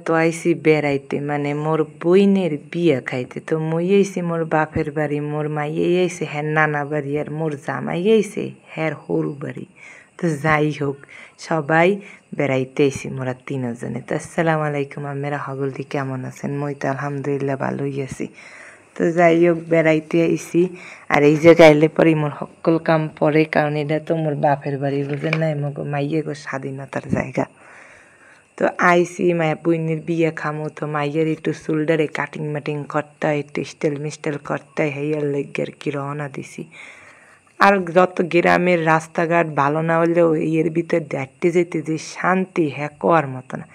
তো আইসি বেড়াইতে মানে মোর বইনের বিয়া খাইতে। তো মই আইসি মোর বাপের বাড়ি, মোর মাইয়াই আইসে হ্যার নানা বাড়ি, আর মোর জামাই আইসে হ্যার হরু বাড়ি। তো যাই হোক, সবাই বেড়াইতে আইসি মোরা তিনজনে। তো আসসালামু আলাইকুম, আপনারা হগলদি কেমন আছেন? মই তো আলহামদুলিল্লাহ ভালোই আছি। তো যাই হোক, বেড়াইতে আইসি। আর এই জায়গায় আইলে পরে মোর সকল কাম পরে, কারণ এটা তো মোর বাপের বাড়ি, বুঝেন নাই? মগো মাইয়ে গো স্বাধীনতার জায়গা। তো আইসি মায়া বইনের বিয়ে খামো, তো মাইয়ের একটু চুলডারে কাটিং মাটিং করতে হয়, একটু স্টাইল মিস্টাইল করতে হয়, হেয়ার লেগে আর কি রওনা দিছি। আর যত গ্রামের রাস্তাঘাট ভালো না হলেও এর ভিতর দেখতে যেতে যে শান্তি, হ্যাঁ কোয়ার মতো না।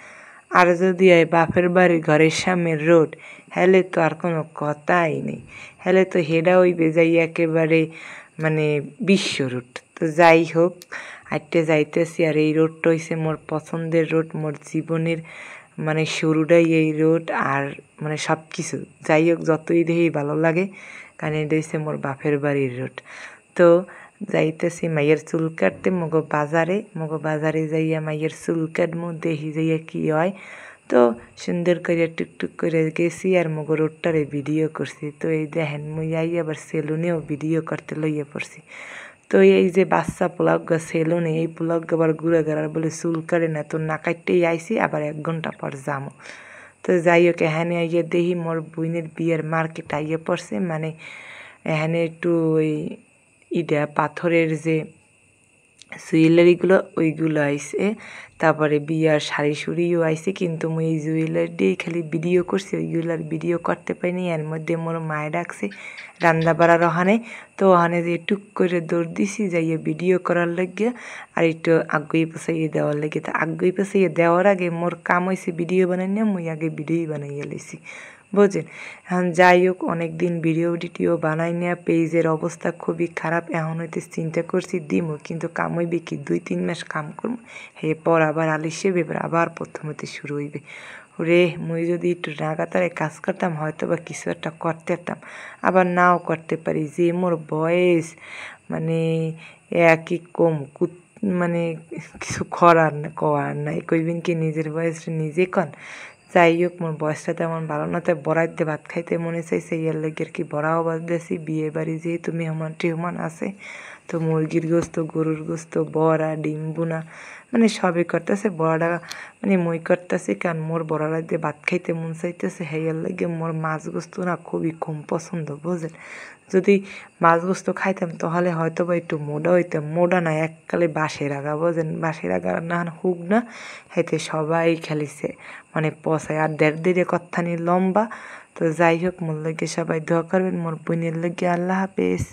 আর যদি হয় বাপের বাড়ির ঘরের সামনের রোড, হেলে তো আর কোনো কথাই নেই। হেলে তো হেডা হইবে যাই একেবারে মানে বিশ্ব রোড। তো যাই হোক, হাঁটতে যাইতেছি, আর এই রোডটা হইছে মোর পছন্দের রোড, মোর জীবনের মানে শুরুটাই এই রোড। আর মানে সব কিছু যাই হোক, যতই দেখি ভালো লাগে, কারণ এটা হইছে মোর বাপের বাড়ির রোড। তো যাইতেছি মাইয়ের চুল কাটতে মগো বাজারে যাইয়া মাইয়ের চুল কাটমু, দেখি যাইয়া কি হয়। তো সুন্দর করে টুকটুক করে গেছি, আর মগো রোডটারে ভিডিও করছি। তো এই দেখেন, মুই আই আবার সেলুনেও ভিডিও করতে লইয়া পড়ছি। তো এই যে বাচ্চা পোলাগ সেলুনে, এই পোলাগ আবার ঘুরে গেলার বলে চুল কাটে না, তো না কাটতেই আইসি, আবার 1 ঘন্টা পর যামো। তো যাই হোক, এখানে আইয়া দেখি মোর বোনের বিয়ের মার্কেট আইয়া পড়ছে, মানে এখানে একটু ওই পাথরের যে জুয়েলারিগুলো ওইগুলো আইসে, তারপরে বিয়ার শাড়ি শুড়িও আইসে। কিন্তু মুই এই জুয়েলারি দিয়েই খালি ভিডিও করছি, ওইগুলার ভিডিও করতে পারিনি। এর মধ্যে মোর মায়ে ডাকছে রান্না বাড়ার ওখানে। তো ওখানে যে টুক করে দৌড় দিছি যাইয়ে ভিডিও করার লাগিয়ে, আর একটু আগ্রহী পেছাইয়ে দেওয়ার লাগে। তো আগ্রহী পেছাইয়ে দেওয়ার আগে মোর কাম হয়েছে ভিডিও বানাই না, মুই আগে ভিডিওই বানাইয়া লইছি, বুঝেন? এখন যাই হোক, অনেক দিন ভিডিও টিডিও বানাই না, পেজের অবস্থা খুবই খারাপ। এখন হইতে চিন্তা করছি দিমো, কিন্তু কাম হইবে কি 2-3 মাস কাম করবো, এরপর আবার আলিশে এবার আবার প্রথম হইতে শুরু হইবে। রে, মুই যদি একটু লাগাতারে কাজ করতাম, হয়তো বা কিছু একটা করতে পারতাম, আবার নাও করতে পারি। যে মোর বয়স, মানে একই কম মানে কিছু করার নাই, কইবেন কি নিজের বয়সটা নিজে কন। যাই হোক, মোর বয়সটা তেমন ভালো না, তাই বড়াইতে ভাত খাইতে মনে চাইছে, ইয়ার লেগে আর কি বড়াও বাজতেছি। বিয়ে বাড়ি যেহেতু মেহমান টেহমান আছে, তো মুরগির গোস্ত, গরুর গোস্ত, বড়া, ডিম বুনা, মানে সবই করতেছে। বড়াটা মানে মই করতেছি, কারণ মোর বড়ারা দিয়ে ভাত খাইতে মন চাইতেছে, হেয়ার লেগে। মোর মাছ গোস্ত না খুবই কম পছন্দ, বুঝলেন? যদি মাছ গোস্ত খাইতাম তাহলে হয়তো বা একটু মোটা হইতাম। মোটা না, এককালে বাঁশের আগা, বুঝলেন? বাঁশের আগা না হুক না, হেতে সবাই খেলিছে মানে পচায়, আর 1.5 কথানি লম্বা। তো যাই হোক, মোর লাগে সবাই দোয়া করবেন, মোর বোনের লাগে। আল্লাহ হাফেজ।